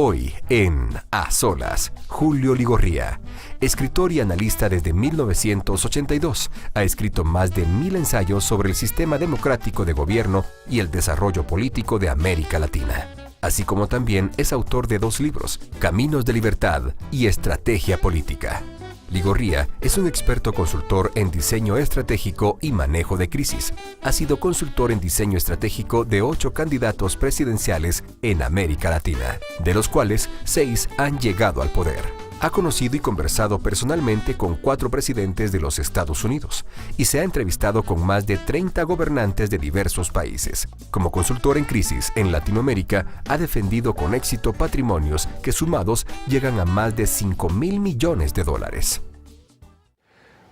Hoy en A Solas, Julio Ligorría, escritor y analista desde 1982, ha escrito más de 1000 ensayos sobre el sistema democrático de gobierno y el desarrollo político de América Latina. Así como también es autor de 2 libros, Caminos de Libertad y Estrategia Política. Ligorría es un experto consultor en diseño estratégico y manejo de crisis. Ha sido consultor en diseño estratégico de 8 candidatos presidenciales en América Latina, de los cuales 6 han llegado al poder. Ha conocido y conversado personalmente con 4 presidentes de los Estados Unidos y se ha entrevistado con más de 30 gobernantes de diversos países. Como consultor en crisis en Latinoamérica, ha defendido con éxito patrimonios que sumados llegan a más de $5.000 millones.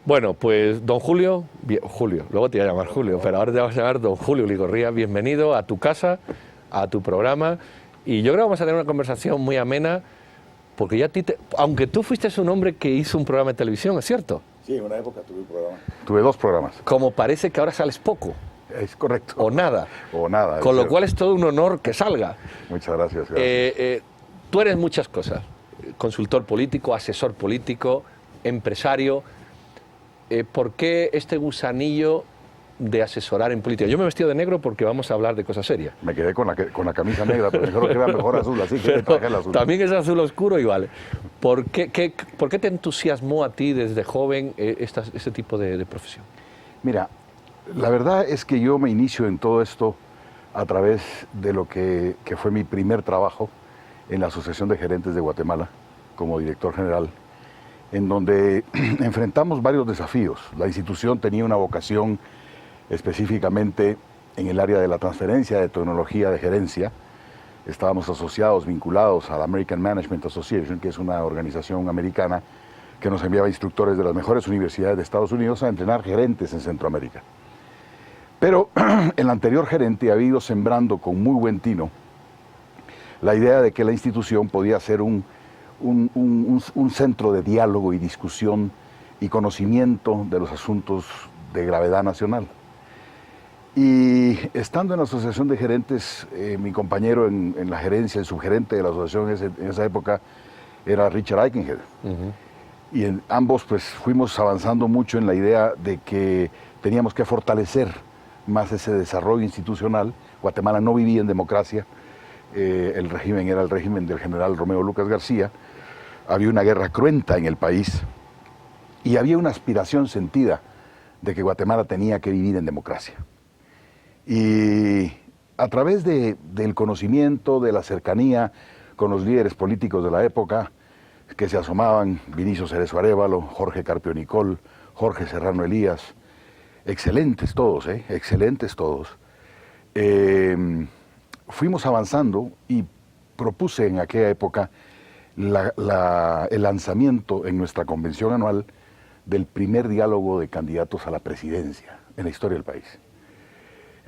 Bueno, pues don Julio, luego te voy a llamar Julio, pero ahora te vas a llamar don Julio Ligorría. Bienvenido a tu casa, a tu programa, y yo creo que vamos a tener una conversación muy amena. Porque ya aunque tú fuiste un hombre que hizo un programa de televisión, ¿es cierto? Sí, en una época tuve un programa. Tuve 2 programas. Como parece que ahora sales poco. Es correcto. O nada. O nada. Con lo cual es todo un honor que salga. Muchas gracias. Gracias. Tú eres muchas cosas. Consultor político, asesor político, empresario. ¿Por qué este gusanillo de asesorar en política? Yo me he vestido de negro porque vamos a hablar de cosas serias. Me quedé con la camisa negra, pero creo que era mejor azul, así que me traje el azul. También es azul oscuro y vale. ¿Por qué te entusiasmó a ti desde joven este tipo de profesión? Mira, la verdad es que yo me inicio en todo esto a través de lo que fue mi primer trabajo en la Asociación de Gerentes de Guatemala, como director general, en donde enfrentamos varios desafíos. La institución tenía una vocación específicamente en el área de la transferencia de tecnología de gerencia. Estábamos asociados, vinculados a la American Management Association, que es una organización americana que nos enviaba instructores de las mejores universidades de Estados Unidos a entrenar gerentes en Centroamérica. Pero el anterior gerente había ido sembrando con muy buen tino la idea de que la institución podía ser un centro de diálogo y discusión y conocimiento de los asuntos de gravedad nacional. Y estando en la Asociación de Gerentes, mi compañero en la gerencia, el subgerente de la asociación en esa época, era Richard Eikenhead. Y ambos pues fuimos avanzando mucho en la idea de que teníamos que fortalecer más ese desarrollo institucional. Guatemala no vivía en democracia, el régimen era el régimen del general Romeo Lucas García, había una guerra cruenta en el país y había una aspiración sentida de que Guatemala tenía que vivir en democracia. Y a través del conocimiento, de la cercanía con los líderes políticos de la época, que se asomaban, Vinicio Cerezo Arévalo, Jorge Carpio Nicol, Jorge Serrano Elías, excelentes todos, excelentes todos. Fuimos avanzando y propuse en aquella época el lanzamiento en nuestra convención anual del primer diálogo de candidatos a la presidencia en la historia del país.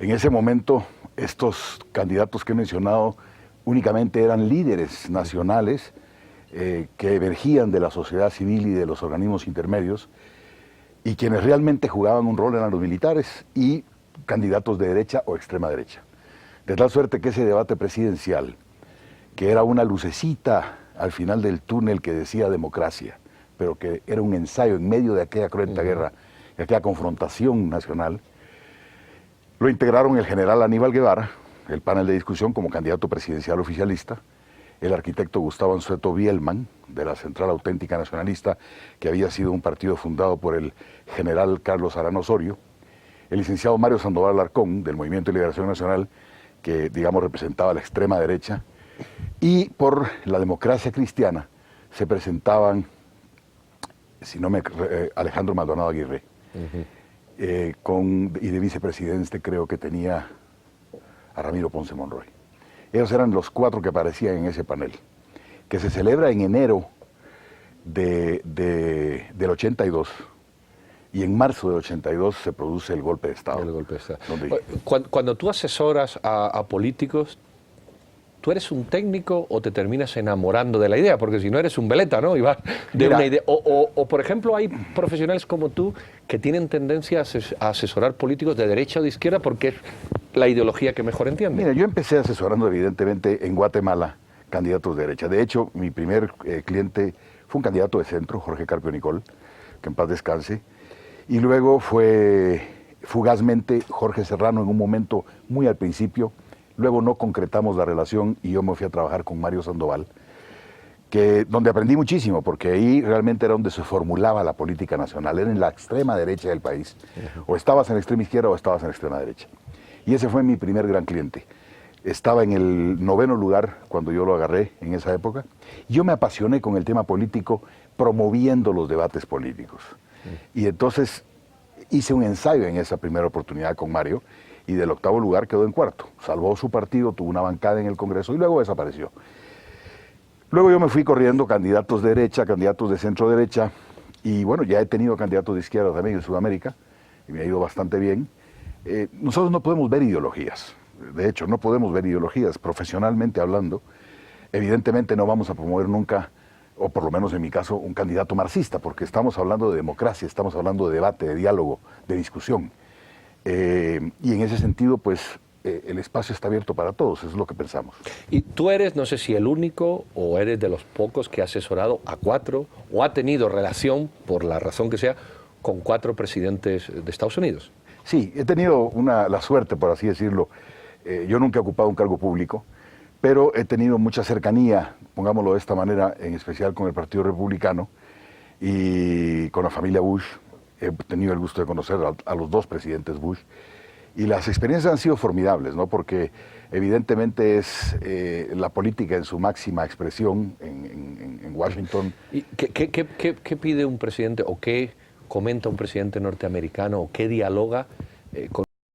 En ese momento, estos candidatos que he mencionado únicamente eran líderes nacionales que emergían de la sociedad civil y de los organismos intermedios, y quienes realmente jugaban un rol eran los militares y candidatos de derecha o extrema derecha. De tal suerte que ese debate presidencial, que era una lucecita al final del túnel que decía democracia, pero que era un ensayo en medio de aquella cruenta guerra, de aquella confrontación nacional, lo integraron el general Aníbal Guevara, el panel de discusión, como candidato presidencial oficialista, el arquitecto Gustavo Anzueto Bielman, de la Central Auténtica Nacionalista, que había sido un partido fundado por el general Carlos Arana Osorio, el licenciado Mario Sandoval Alarcón, del Movimiento de Liberación Nacional, que, digamos, representaba a la extrema derecha, y por la Democracia Cristiana se presentaban, Alejandro Maldonado Aguirre, y de vicepresidente creo que tenía a Ramiro Ponce Monroy. Ellos eran los 4 que aparecían en ese panel, que se celebra en enero del 82, y en marzo del 82 se produce el golpe de Estado. El golpe de Estado. Cuando tú asesoras a políticos, ¿tú eres un técnico o te terminas enamorando de la idea? Porque si no eres un veleta, ¿no? Y vas de una idea. O, por ejemplo, hay profesionales como tú que tienen tendencia a asesorar políticos de derecha o de izquierda porque es la ideología que mejor entienden. Mira, yo empecé asesorando evidentemente en Guatemala candidatos de derecha. De hecho, mi primer cliente fue un candidato de centro, Jorge Carpio Nicol, que en paz descanse, y luego fue fugazmente Jorge Serrano en un momento muy al principio. Luego no concretamos la relación y yo me fui a trabajar con Mario Sandoval, donde aprendí muchísimo, porque ahí realmente era donde se formulaba la política nacional, era en la extrema derecha del país. O estabas en la extrema izquierda o estabas en la extrema derecha. Y ese fue mi primer gran cliente. Estaba en el 9º lugar cuando yo lo agarré en esa época. Yo me apasioné con el tema político promoviendo los debates políticos. Y entonces hice un ensayo en esa primera oportunidad con Mario y del 8º lugar quedó en 4º. Salvó su partido, tuvo una bancada en el Congreso y luego desapareció. Luego yo me fui corriendo candidatos de derecha, candidatos de centro derecha y bueno, ya he tenido candidatos de izquierda también en Sudamérica y me ha ido bastante bien. Nosotros no podemos ver ideologías, de hecho no podemos ver ideologías profesionalmente hablando. Evidentemente no vamos a promover nunca, o por lo menos en mi caso, un candidato marxista, porque estamos hablando de democracia, estamos hablando de debate, de diálogo, de discusión. Y en ese sentido, pues, el espacio está abierto para todos, eso es lo que pensamos. Y tú eres, no sé si el único, o eres de los pocos que ha asesorado a 4, o ha tenido relación, por la razón que sea, con 4 presidentes de Estados Unidos. Sí, he tenido la suerte, por así decirlo. Yo nunca he ocupado un cargo público, pero he tenido mucha cercanía, pongámoslo de esta manera, en especial con el Partido Republicano y con la familia Bush. He tenido el gusto de conocer a los 2 presidentes Bush y las experiencias han sido formidables, ¿no? Porque evidentemente es la política en su máxima expresión en Washington. ¿Y qué pide un presidente o qué comenta un presidente norteamericano o qué dialoga con